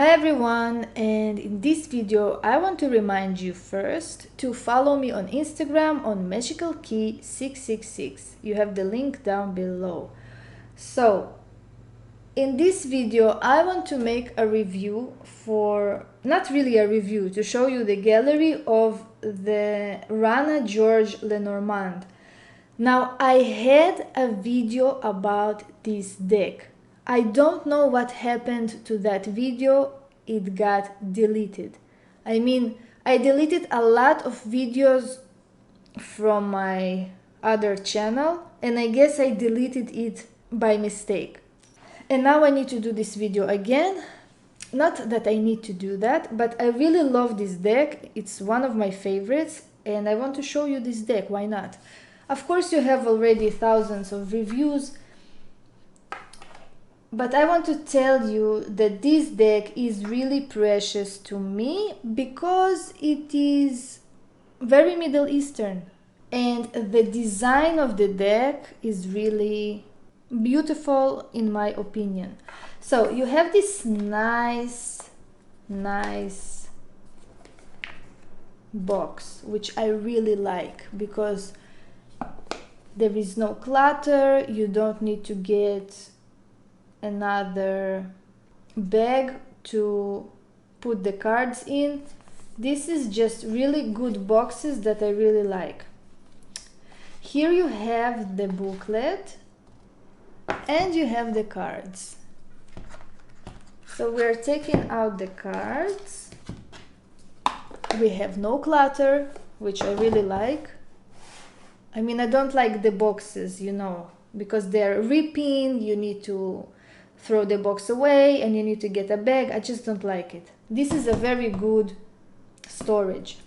Hi everyone, and in this video I want to remind you first to follow me on Instagram on magicalkey666. You have the link down below. So in this video I want to make a review not really a review, to show you the gallery of the Rana George Lenormand. Now I had a video about this deck. I don't know what happened to that video. It got deleted. I mean, I deleted a lot of videos from my other channel, and I guess I deleted it by mistake. And now I need to do this video again. Not that I need to do that, but I really love this deck. It's one of my favorites, and I want to show you this deck. Why not? Of course, you have already thousands of reviews, but I want to tell you that this deck is really precious to me because it is very Middle Eastern, and the design of the deck is really beautiful in my opinion. So you have this nice box, which I really like because there is no clutter. You don't need to get another bag to put the cards in. This is just really good boxes that I really like. Here you have the booklet and you have the cards. So we're taking out the cards. We have no clutter, which I really like. I mean, I don't like the boxes, you know, because they're ripping. You need to throw the box away and you need to get a bag. I just don't like it. This is a very good storage.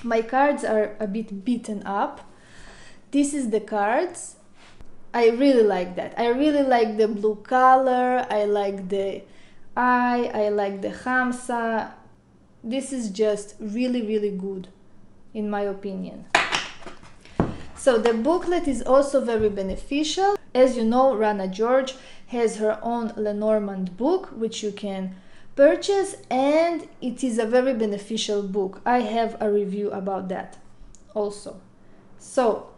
My cards are a bit beaten up. This is the cards. I really like that. I really like the blue color. I like the eye. I like the Hamsa. This is just really good in my opinion. So the booklet is also very beneficial. As you know, Rana George has her own Lenormand book, which you can purchase, and it is a very beneficial book. I have a review about that also. So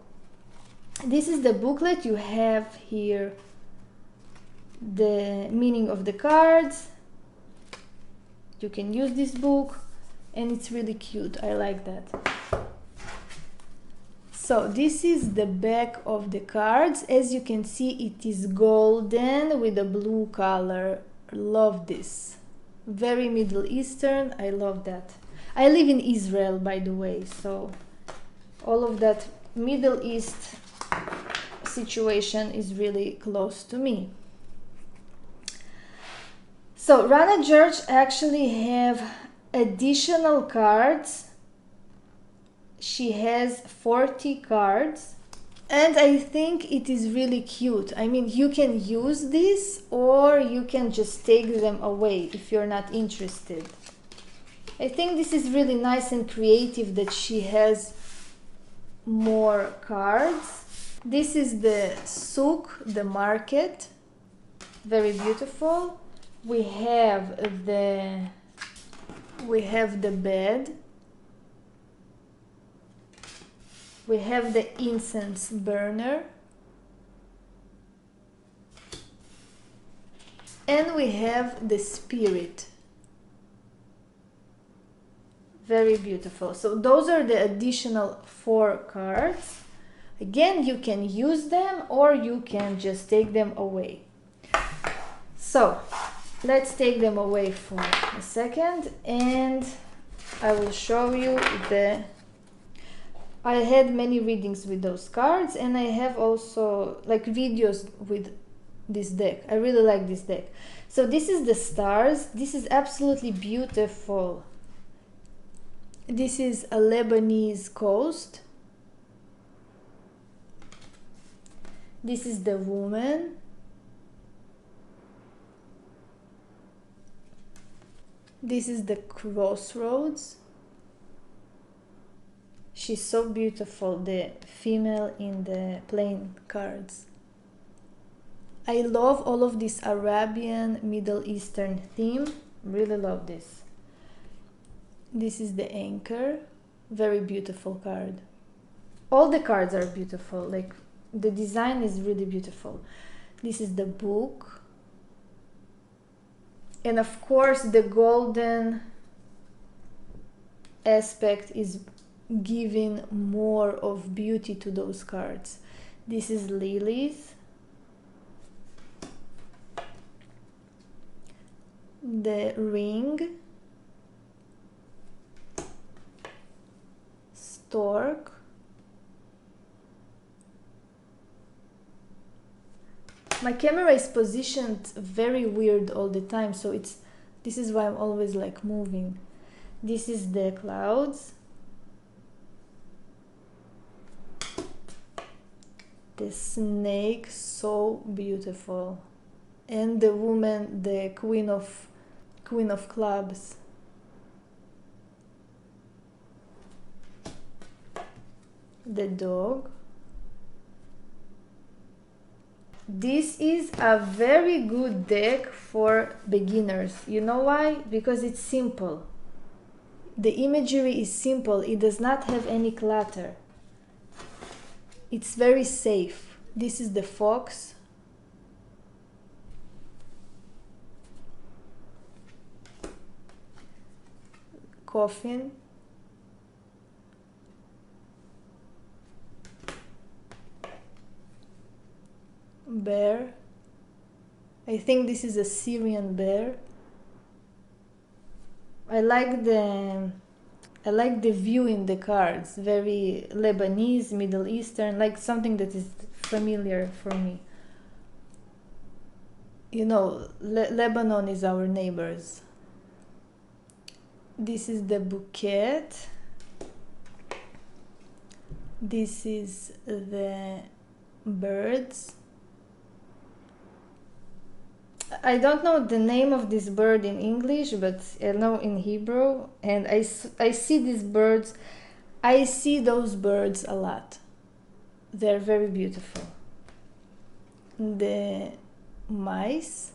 this is the booklet. You have here the meaning of the cards. You can use this book, and it's really cute. I like that. So this is the back of the cards. As you can see, it is golden with a blue color. Love this. Very Middle Eastern. I love that. I live in Israel, by the way, so all of that Middle East situation is really close to me. So Rana George actually have additional cards. She has 40 cards, and I think it is really cute. I mean, you can use this or you can just take them away if you're not interested. I think this is really nice and creative that she has more cards. This is the souk, the market. Very beautiful. We have the bed. We have the incense burner, and we have the spirit. Very beautiful. So those are the additional 4 cards. Again, you can use them or you can just take them away. So let's take them away for a second, and I will show you the... I had many readings with those cards, and I have also like videos with this deck. I really like this deck. So this is the stars. This is absolutely beautiful. This is a Lebanese coast. This is the woman. This is the crossroads. She's so beautiful, the female in the playing cards. I love all of this Arabian, Middle Eastern theme. Really love this. This is the anchor. Very beautiful card. All the cards are beautiful. Like, the design is really beautiful. This is the book. And of course, the golden aspect is giving more of beauty to those cards. This is lilies. The ring. Stork. My camera is positioned very weird all the time, so this is why I'm always like moving. This is the clouds. The snake, so beautiful. And the woman, the queen of clubs. The dog. This is a very good deck for beginners. You know why? Because it's simple. The imagery is simple. It does not have any clutter. It's very safe. This is the fox. Coffin. Bear. I think this is a Syrian bear. I like the view in the cards. Very Lebanese, Middle Eastern, like something that is familiar for me. You know, Lebanon is our neighbors. This is the bouquet. This is the birds. I don't know the name of this bird in English, but I know in Hebrew, and I see these birds. I see those birds a lot. They're very beautiful. The mice,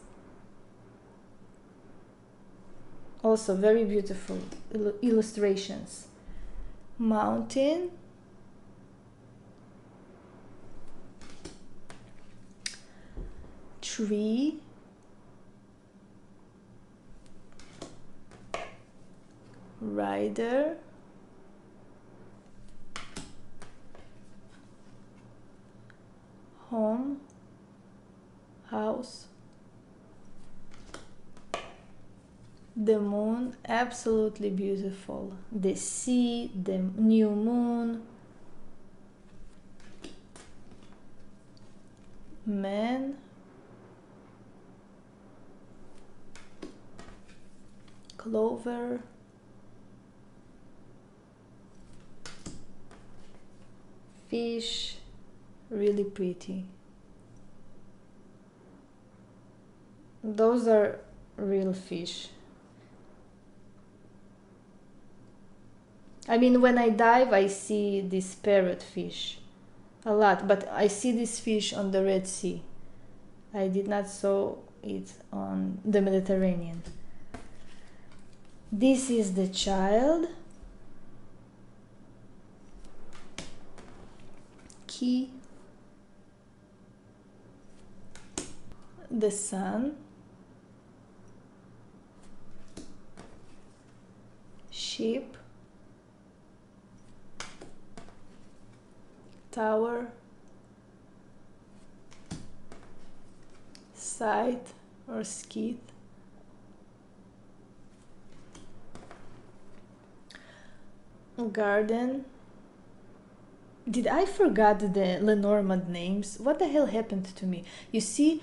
also very beautiful illustrations. Mountain. Tree. Rider. Home. House. The moon, absolutely beautiful. The sea, the new moon. Man. Clover. Fish, really pretty. Those are real fish. I mean, when I dive, I see this parrot fish a lot, but I see this fish on the Red Sea. I did not saw it on the Mediterranean. This is the child. Key. The sun. Sheep. Tower. Scythe or skeet. Garden. Did I forget the Lenormand names? What the hell happened to me? You see,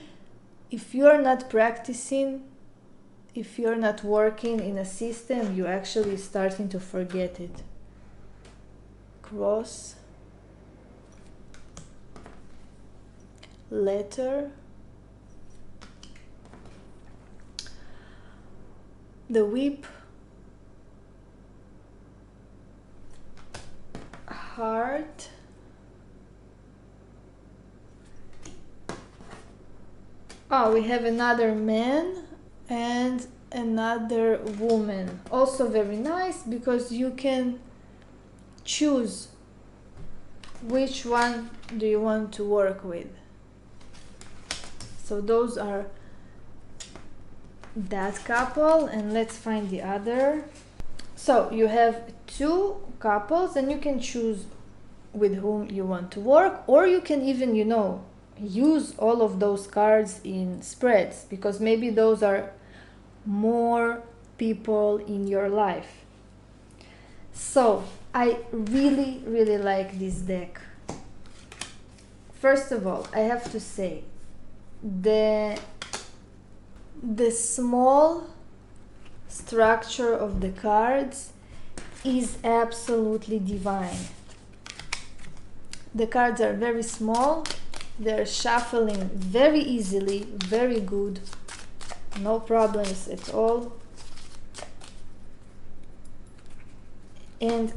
if you're not practicing, if you're not working in a system, you actually starting to forget it. Cross. Letter. The whip. Heart. Oh, we have another man and another woman. Also very nice because you can choose which one do you want to work with. So those are that couple, and let's find the other. So you have two couples and you can choose with whom you want to work, or you can even, you know, use all of those cards in spreads, because maybe those are more people in your life. So I really like this deck. First of all, I have to say the small structure of the cards is absolutely divine. The cards are very small, they're shuffling very easily, very good, no problems at all. And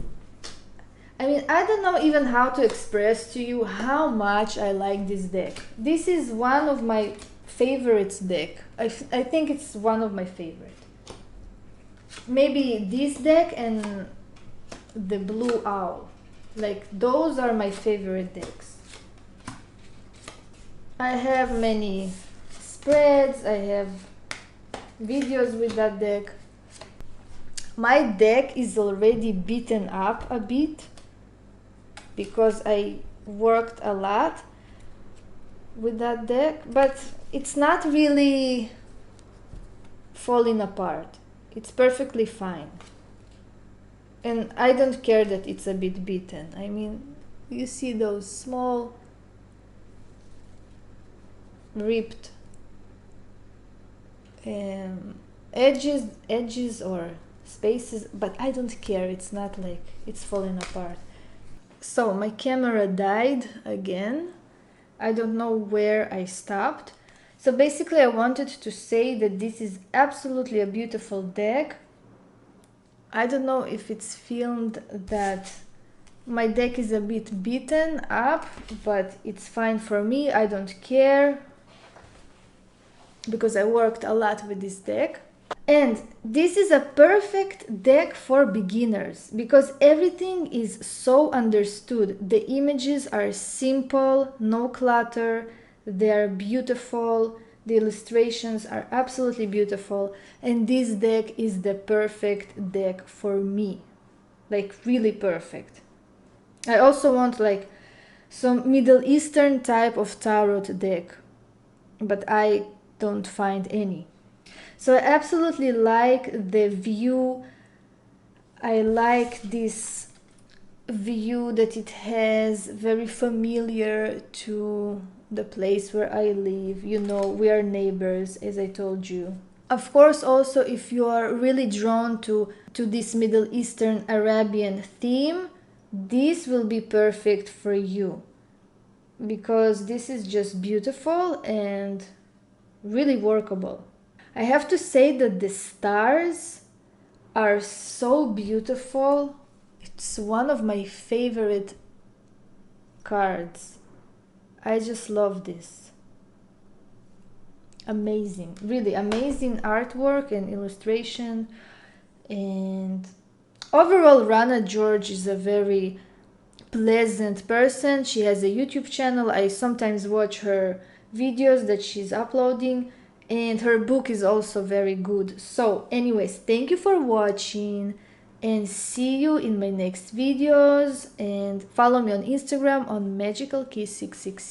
I mean, I don't know even how to express to you how much I like this deck. This is one of my favorites deck. I think it's one of my favorite. Maybe this deck and the Blue Owl. Like, those are my favorite decks. I have many spreads, I have videos with that deck. My deck is already beaten up a bit because I worked a lot with that deck, but it's not really falling apart. It's perfectly fine. And I don't care that it's a bit beaten. I mean, you see those small ripped edges or spaces, but I don't care. It's not like it's falling apart. So my camera died again. I don't know where I stopped. So basically I wanted to say that this is absolutely a beautiful deck. I don't know if it's filmed that my deck is a bit beaten up, but it's fine for me. I don't care because I worked a lot with this deck. And this is a perfect deck for beginners because everything is so understood. The images are simple, no clutter, they are beautiful, the illustrations are absolutely beautiful, and this deck is the perfect deck for me. Like, really perfect. I also want like some Middle Eastern type of tarot deck, but I don't find any. So I absolutely like the view. I like this view that it has, very familiar to the place where I live. You know, we are neighbors, as I told you. Of course, also if you are really drawn to this Middle Eastern Arabian theme, this will be perfect for you because this is just beautiful and really workable. I have to say that the stars are so beautiful. It's one of my favorite cards. I just love this. Amazing, really amazing artwork and illustration. And overall, Rana George is a very pleasant person. She has a YouTube channel. I sometimes watch her videos that she's uploading, and her book is also very good. So anyways, thank you for watching and see you in my next videos, and follow me on Instagram on magicalkey666.